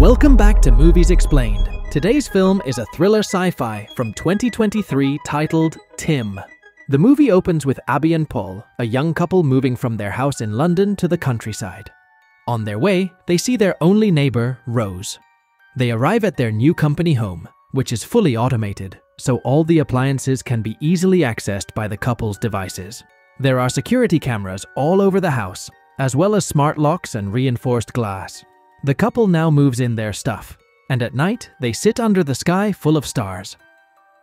Welcome back to Movies Explained. Today's film is a thriller sci-fi from 2023 titled T.I.M. The movie opens with Abby and Paul, a young couple moving from their house in London to the countryside. On their way, they see their only neighbor, Rose. They arrive at their new company home, which is fully automated, so all the appliances can be easily accessed by the couple's devices. There are security cameras all over the house, as well as smart locks and reinforced glass. The couple now moves in their stuff, and at night, they sit under the sky full of stars.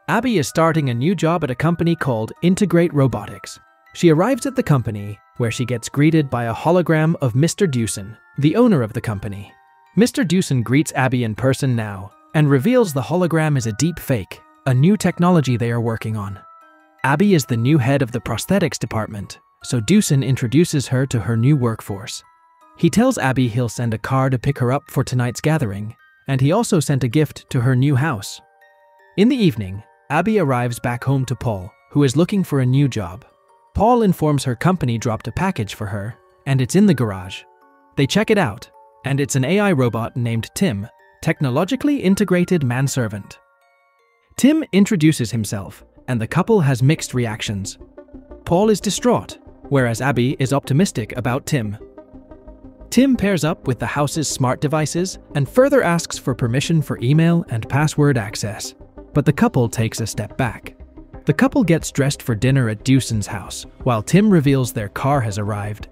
Abby is starting a new job at a company called Integrate Robotics. She arrives at the company, where she gets greeted by a hologram of Mr. Dewson, the owner of the company. Mr. Dewson greets Abby in person now, and reveals the hologram is a deep fake, a new technology they are working on. Abby is the new head of the Prosthetics department, so Dewson introduces her to her new workforce. He tells Abby he'll send a car to pick her up for tonight's gathering, and he also sent a gift to her new house. In the evening, Abby arrives back home to Paul, who is looking for a new job. Paul informs her company dropped a package for her, and it's in the garage. They check it out, and it's an AI robot named T.I.M, Technologically Integrated Manservant. T.I.M introduces himself, and the couple has mixed reactions. Paul is distraught, whereas Abby is optimistic about T.I.M. T.I.M pairs up with the house's smart devices and further asks for permission for email and password access, but the couple takes a step back. The couple gets dressed for dinner at Dewson's house, while T.I.M reveals their car has arrived.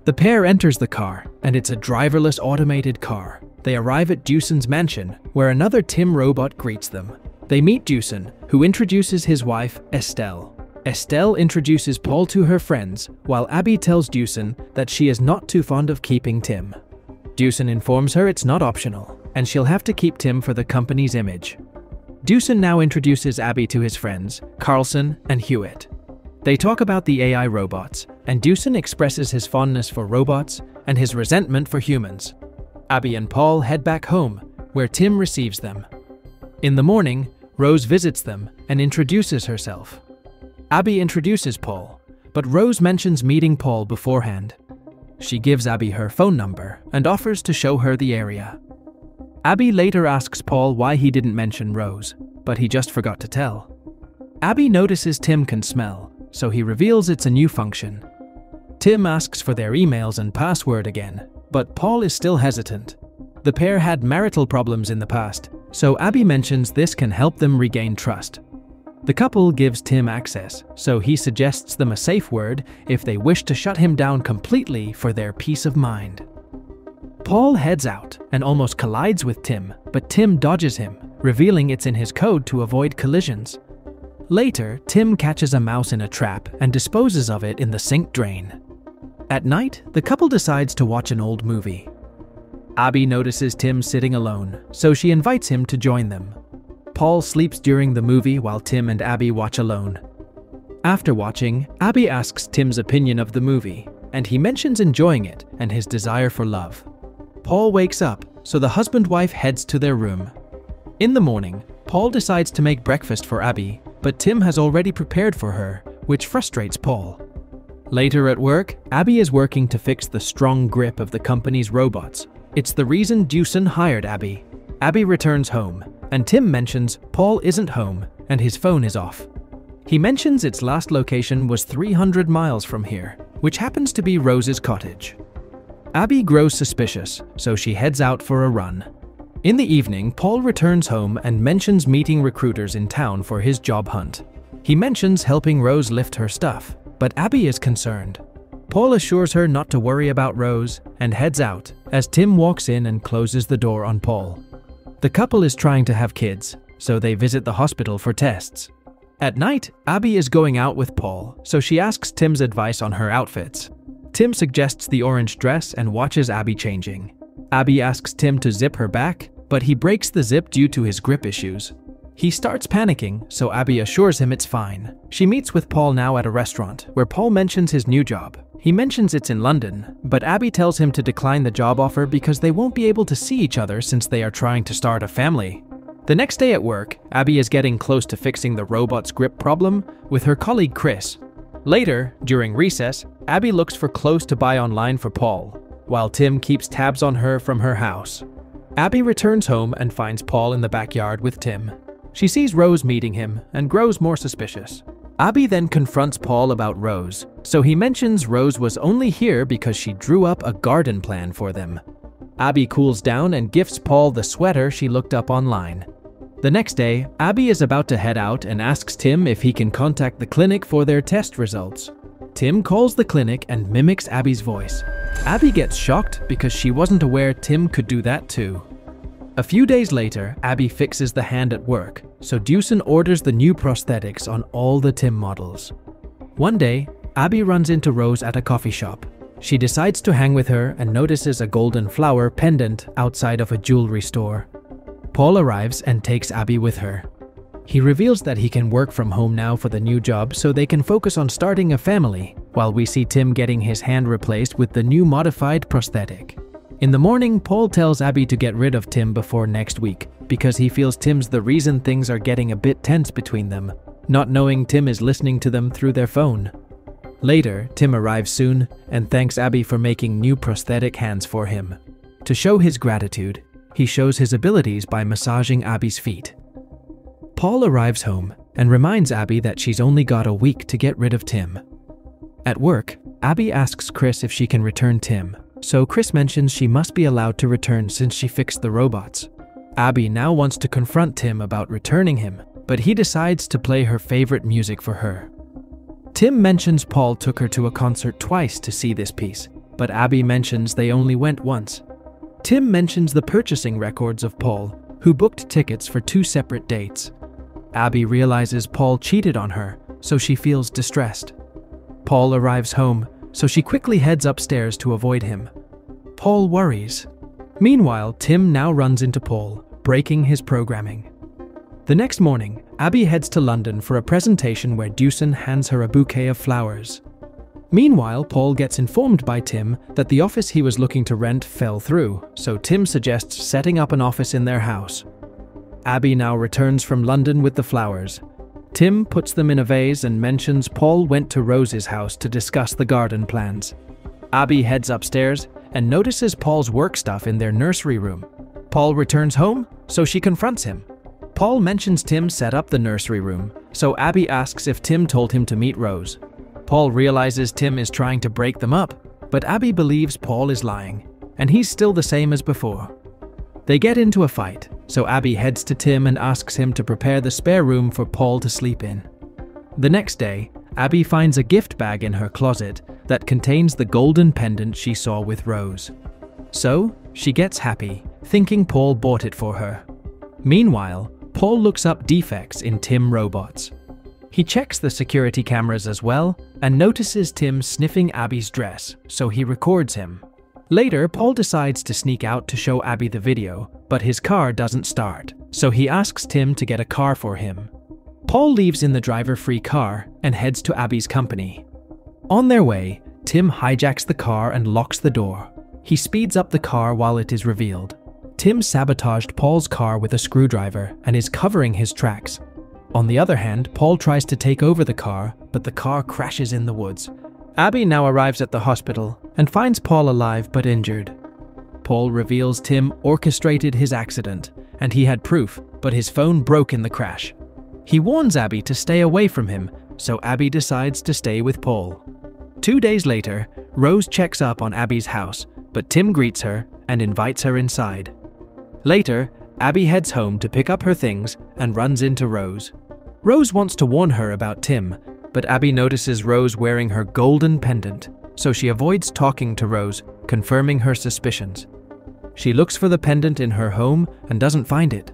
The pair enters the car, and it's a driverless automated car. They arrive at Dewson's mansion, where another T.I.M robot greets them. They meet Dewson, who introduces his wife, Estelle. Estelle introduces Paul to her friends, while Abby tells Dewson that she is not too fond of keeping T.I.M. Dewson informs her it's not optional, and she'll have to keep T.I.M for the company's image. Dewson now introduces Abby to his friends, Carlson and Hewitt. They talk about the AI robots, and Dewson expresses his fondness for robots and his resentment for humans. Abby and Paul head back home, where T.I.M receives them. In the morning, Rose visits them and introduces herself. Abby introduces Paul, but Rose mentions meeting Paul beforehand. She gives Abby her phone number and offers to show her the area. Abby later asks Paul why he didn't mention Rose, but he just forgot to tell. Abby notices T.I.M can smell, so he reveals it's a new function. T.I.M asks for their emails and password again, but Paul is still hesitant. The pair had marital problems in the past, so Abby mentions this can help them regain trust. The couple gives T.I.M access, so he suggests them a safe word if they wish to shut him down completely for their peace of mind. Paul heads out and almost collides with T.I.M, but T.I.M dodges him, revealing it's in his code to avoid collisions. Later, T.I.M catches a mouse in a trap and disposes of it in the sink drain. At night, the couple decides to watch an old movie. Abby notices T.I.M sitting alone, so she invites him to join them. Paul sleeps during the movie while T.I.M and Abby watch alone. After watching, Abby asks T.I.M's opinion of the movie, and he mentions enjoying it and his desire for love. Paul wakes up, so the husband-wife heads to their room. In the morning, Paul decides to make breakfast for Abby, but T.I.M has already prepared for her, which frustrates Paul. Later at work, Abby is working to fix the strong grip of the company's robots. It's the reason Dewson hired Abby. Abby returns home, and T.I.M mentions Paul isn't home and his phone is off. He mentions its last location was 300 miles from here, which happens to be Rose's cottage. Abby grows suspicious, so she heads out for a run. In the evening, Paul returns home and mentions meeting recruiters in town for his job hunt. He mentions helping Rose lift her stuff, but Abby is concerned. Paul assures her not to worry about Rose and heads out as T.I.M walks in and closes the door on Paul. The couple is trying to have kids, so they visit the hospital for tests. At night, Abby is going out with Paul, so she asks T.I.M's advice on her outfits. T.I.M suggests the orange dress and watches Abby changing. Abby asks T.I.M to zip her back, but he breaks the zip due to his grip issues. He starts panicking, so Abby assures him it's fine. She meets with Paul now at a restaurant, where Paul mentions his new job. He mentions it's in London, but Abby tells him to decline the job offer because they won't be able to see each other since they are trying to start a family. The next day at work, Abby is getting close to fixing the robot's grip problem with her colleague Chris. Later, during recess, Abby looks for clothes to buy online for Paul, while T.I.M keeps tabs on her from her house. Abby returns home and finds Paul in the backyard with Tim. She sees Rose meeting him and grows more suspicious. Abby then confronts Paul about Rose, so he mentions Rose was only here because she drew up a garden plan for them. Abby cools down and gifts Paul the sweater she looked up online. The next day, Abby is about to head out and asks Tim if he can contact the clinic for their test results. Tim calls the clinic and mimics Abby's voice. Abby gets shocked because she wasn't aware Tim could do that too. A few days later, Abby fixes the hand at work, so Dewson orders the new prosthetics on all the Tim models. One day, Abby runs into Rose at a coffee shop. She decides to hang with her and notices a golden flower pendant outside of a jewelry store. Paul arrives and takes Abby with her. He reveals that he can work from home now for the new job so they can focus on starting a family, while we see Tim getting his hand replaced with the new modified prosthetic. In the morning, Paul tells Abby to get rid of Tim before next week because he feels Tim's the reason things are getting a bit tense between them, not knowing Tim is listening to them through their phone. Later, Tim arrives soon and thanks Abby for making new prosthetic hands for him. To show his gratitude, he shows his abilities by massaging Abby's feet. Paul arrives home and reminds Abby that she's only got a week to get rid of Tim. At work, Abby asks Chris if she can return Tim, so Chris mentions she must be allowed to return since she fixed the robots. Abby now wants to confront Tim about returning him, but he decides to play her favorite music for her. Tim mentions Paul took her to a concert twice to see this piece, but Abby mentions they only went once. Tim mentions the purchasing records of Paul, who booked tickets for 2 separate dates. Abby realizes Paul cheated on her, so she feels distressed. Paul arrives home, so she quickly heads upstairs to avoid him. Paul worries. Meanwhile, Tim now runs into Paul, breaking his programming. The next morning, Abby heads to London for a presentation where Dewson hands her a bouquet of flowers. Meanwhile, Paul gets informed by Tim that the office he was looking to rent fell through, so Tim suggests setting up an office in their house. Abby now returns from London with the flowers. Tim puts them in a vase and mentions Paul went to Rose's house to discuss the garden plans. Abby heads upstairs and notices Paul's work stuff in their nursery room. Paul returns home, so she confronts him. Paul mentions Tim set up the nursery room, so Abby asks if Tim told him to meet Rose. Paul realizes Tim is trying to break them up, but Abby believes Paul is lying, and he's still the same as before. They get into a fight, so Abby heads to Tim and asks him to prepare the spare room for Paul to sleep in. The next day, Abby finds a gift bag in her closet that contains the golden pendant she saw with Rose. So, she gets happy, thinking Paul bought it for her. Meanwhile, Paul looks up defects in T.I.M robots. He checks the security cameras as well and notices Tim sniffing Abby's dress, so he records him. Later, Paul decides to sneak out to show Abby the video, but his car doesn't start, so he asks Tim to get a car for him. Paul leaves in the driver-free car and heads to Abby's company. On their way, Tim hijacks the car and locks the door. He speeds up the car while it is revealed. Tim sabotaged Paul's car with a screwdriver and is covering his tracks. On the other hand, Paul tries to take over the car, but the car crashes in the woods. Abby now arrives at the hospital and finds Paul alive but injured. Paul reveals Tim orchestrated his accident, and he had proof, but his phone broke in the crash. He warns Abby to stay away from him, so Abby decides to stay with Paul. 2 days later, Rose checks up on Abby's house, but Tim greets her and invites her inside. Later, Abby heads home to pick up her things and runs into Rose. Rose wants to warn her about Tim, but Abby notices Rose wearing her golden pendant, so she avoids talking to Rose, confirming her suspicions. She looks for the pendant in her home and doesn't find it.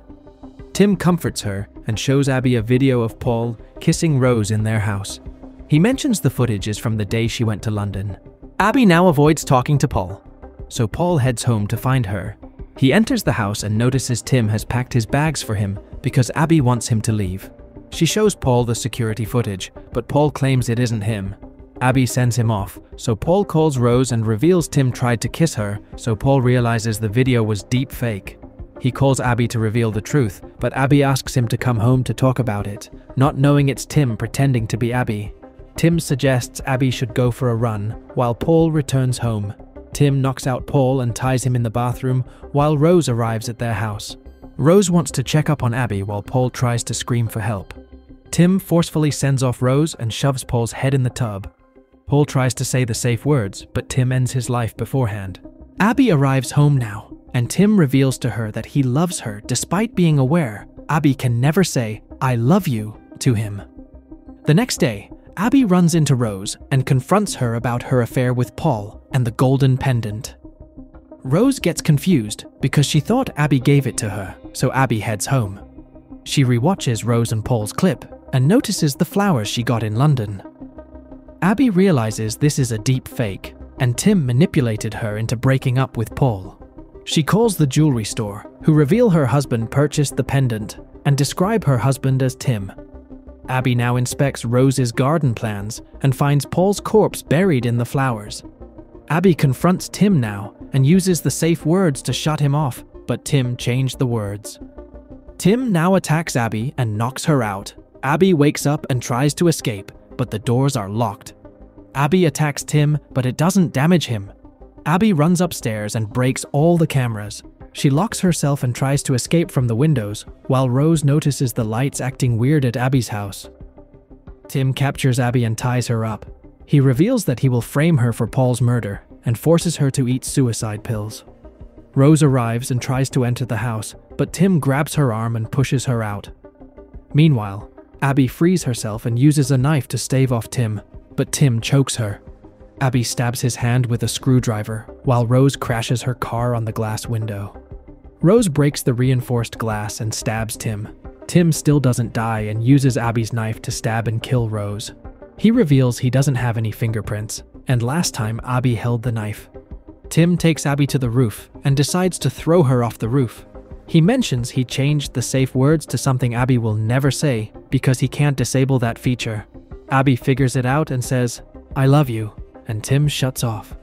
Tim comforts her and shows Abby a video of Paul kissing Rose in their house. He mentions the footage is from the day she went to London. Abby now avoids talking to Paul, so Paul heads home to find her. He enters the house and notices Tim has packed his bags for him because Abby wants him to leave. She shows Paul the security footage, but Paul claims it isn't him. Abby sends him off, so Paul calls Rose and reveals Tim tried to kiss her, so Paul realizes the video was deep fake. He calls Abby to reveal the truth, but Abby asks him to come home to talk about it, not knowing it's Tim pretending to be Abby. Tim suggests Abby should go for a run, while Paul returns home. Tim knocks out Paul and ties him in the bathroom while Rose arrives at their house. Rose wants to check up on Abby while Paul tries to scream for help. Tim forcefully sends off Rose and shoves Paul's head in the tub. Paul tries to say the safe words, but Tim ends his life beforehand. Abby arrives home now, and Tim reveals to her that he loves her despite being aware Abby can never say, "I love you," to him. The next day, Abby runs into Rose and confronts her about her affair with Paul and the golden pendant. Rose gets confused because she thought Abby gave it to her, so Abby heads home. She rewatches Rose and Paul's clip and notices the flowers she got in London. Abby realizes this is a deep fake, and Tim manipulated her into breaking up with Paul. She calls the jewelry store, who reveal her husband purchased the pendant and describe her husband as Tim. Abby now inspects Rose's garden plans and finds Paul's corpse buried in the flowers. Abby confronts Tim now and uses the safe words to shut him off, but Tim changed the words. Tim now attacks Abby and knocks her out. Abby wakes up and tries to escape, but the doors are locked. Abby attacks Tim, but it doesn't damage him. Abby runs upstairs and breaks all the cameras. She locks herself and tries to escape from the windows, while Rose notices the lights acting weird at Abby's house. Tim captures Abby and ties her up. He reveals that he will frame her for Paul's murder and forces her to eat suicide pills. Rose arrives and tries to enter the house, but Tim grabs her arm and pushes her out. Meanwhile, Abby frees herself and uses a knife to stave off Tim, but Tim chokes her. Abby stabs his hand with a screwdriver, while Rose crashes her car on the glass window. Rose breaks the reinforced glass and stabs Tim. Tim still doesn't die and uses Abby's knife to stab and kill Rose. He reveals he doesn't have any fingerprints, and last time Abby held the knife. Tim takes Abby to the roof and decides to throw her off the roof. He mentions he changed the safe words to something Abby will never say because he can't disable that feature. Abby figures it out and says, "I love you," and Tim shuts off.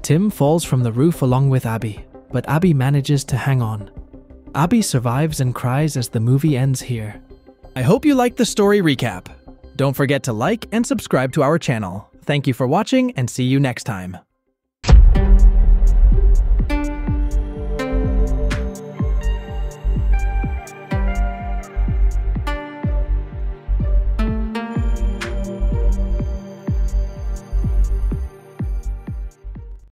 Tim falls from the roof along with Abby, but Abby manages to hang on. Abby survives and cries as the movie ends here. I hope you liked the story recap. Don't forget to like and subscribe to our channel. Thank you for watching and see you next time.